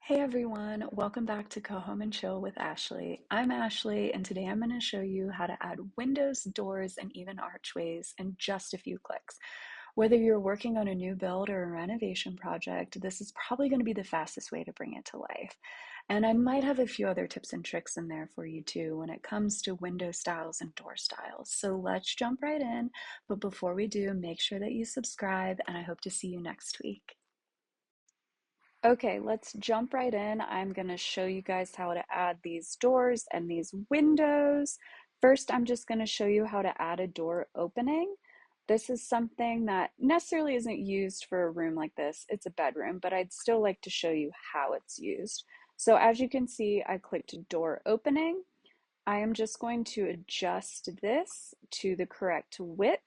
Hey everyone, welcome back to Coohom and Chill with Ashley. I'm Ashley, and today I'm going to show you how to add windows, doors, and even archways in just a few clicks. Whether you're working on a new build or a renovation project, this is probably going to be the fastest way to bring it to life. And I might have a few other tips and tricks in there for you too when it comes to window styles and door styles. So let's jump right in. But before we do, make sure that you subscribe, and I hope to see you next week. Okay, let's jump right in. I'm going to show you guys how to add these doors and these windows. First, I'm just going to show you how to add a door opening. This is something that necessarily isn't used for a room like this. It's a bedroom, but I'd still like to show you how it's used. So as you can see, I clicked door opening. I am just going to adjust this to the correct width.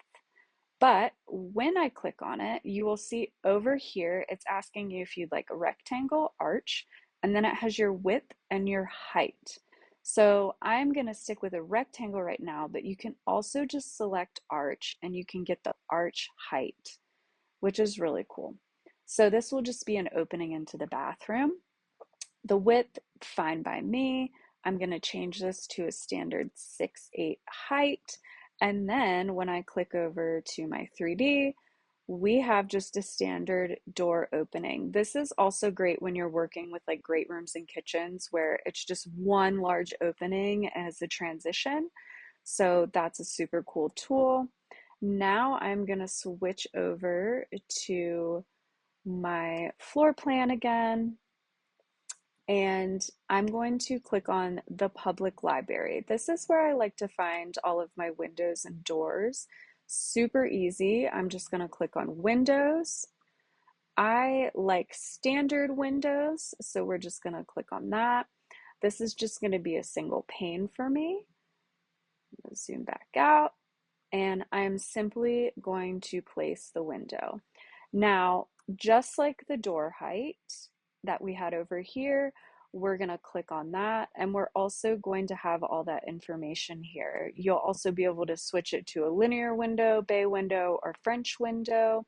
But when I click on it, you will see over here, it's asking you if you'd like a rectangle, arch, and then it has your width and your height. So I'm going to stick with a rectangle right now, but you can also just select arch and you can get the arch height, which is really cool. So this will just be an opening into the bathroom. The width, fine by me. I'm going to change this to a standard 6'8" height. And then when I click over to my 3D, we have just a standard door opening. This is also great when you're working with like great rooms and kitchens where it's just one large opening as a transition. So that's a super cool tool. Now I'm going to switch over to my floor plan again. And I'm going to click on the public library. This is where I like to find all of my windows and doors. Super easy. I'm just going to click on windows. I like standard windows, so we're just going to click on that. This is just going to be a single pane for me. Zoom back out, and I'm simply going to place the window. Now, just like the door height that we had over here, we're going to click on that, and we're also going to have all that information here. You'll also be able to switch it to a linear window, bay window, or French window.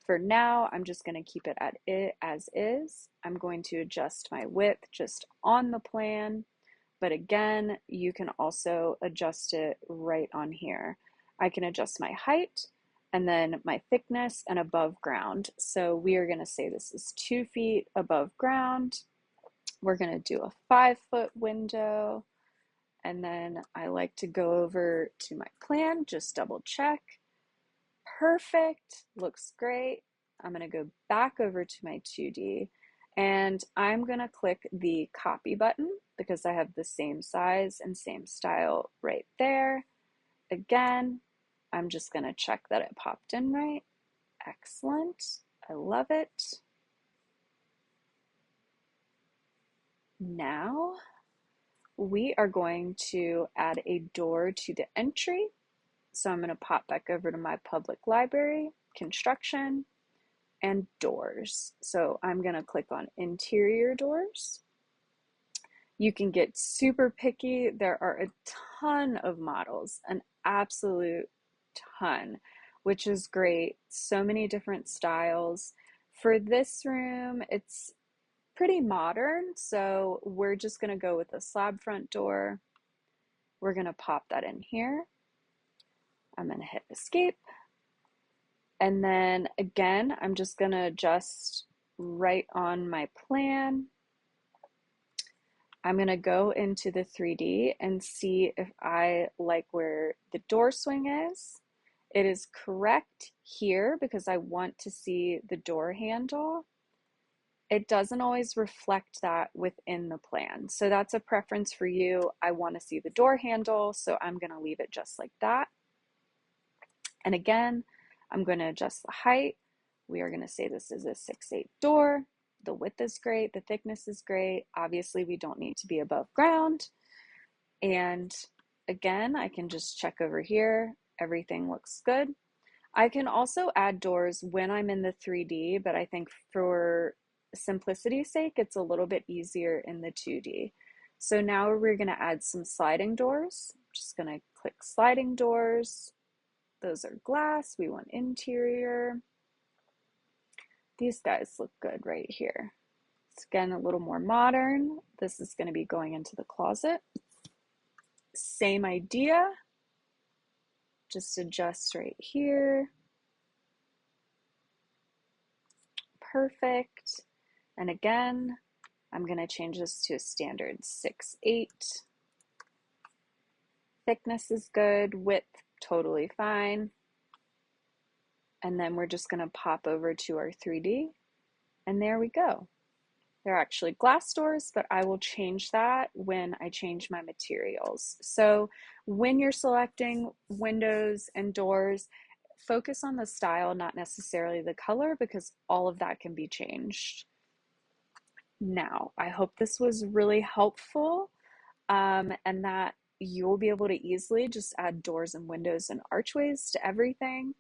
For now, I'm just going to keep it at it as is. I'm going to adjust my width just on the plan, but again, you can also adjust it right on here. I can adjust my height and then my thickness and above ground. So we are going to say this is 2 feet above ground. We're going to do a 5-foot window. And then I like to go over to my plan, just double check. Perfect, looks great. I'm going to go back over to my 2D and I'm going to click the copy button because I have the same size and same style right there. Again, I'm just going to check that it popped in right. Excellent. I love it. Now we are going to add a door to the entry. So I'm going to pop back over to my public library, construction, and doors. So I'm going to click on interior doors. You can get super picky. There are a ton of models, an absolute ton, which is great. So many different styles. For this room, it's pretty modern, so we're just going to go with a slab front door. We're going to pop that in here. I'm going to hit escape. And then again, I'm just going to adjust right on my plan. I'm going to go into the 3D and see if I like where the door swing is. It is correct here because I want to see the door handle. It doesn't always reflect that within the plan. So that's a preference for you. I want to see the door handle, so I'm going to leave it just like that. And again, I'm going to adjust the height. We are going to say this is a 6'8" door. The width is great. The thickness is great. Obviously, we don't need to be above ground. And again, I can just check over here. Everything looks good. I can also add doors when I'm in the 3D, but I think for simplicity's sake, it's a little bit easier in the 2D. So now we're going to add some sliding doors. I'm just going to click sliding doors. Those are glass. We want interior. These guys look good right here. Again, a little more modern. This is going to be going into the closet. Same idea. Just adjust right here. Perfect. And again, I'm going to change this to a standard 6'8". Thickness is good, width totally fine. And then we're just going to pop over to our 3D, and there we go. They're actually glass doors, but I will change that when I change my materials. So when you're selecting windows and doors, focus on the style, not necessarily the color, because all of that can be changed. Now, I hope this was really helpful, and that you'll be able to easily just add doors and windows and archways to everything.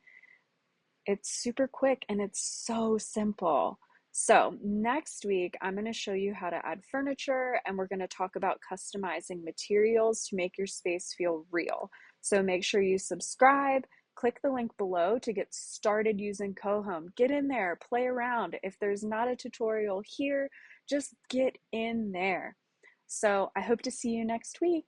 It's super quick and it's so simple. So next week, I'm going to show you how to add furniture, and we're going to talk about customizing materials to make your space feel real. So make sure you subscribe, click the link below to get started using Coohom. Get in there, play around. If there's not a tutorial here, just get in there. So I hope to see you next week.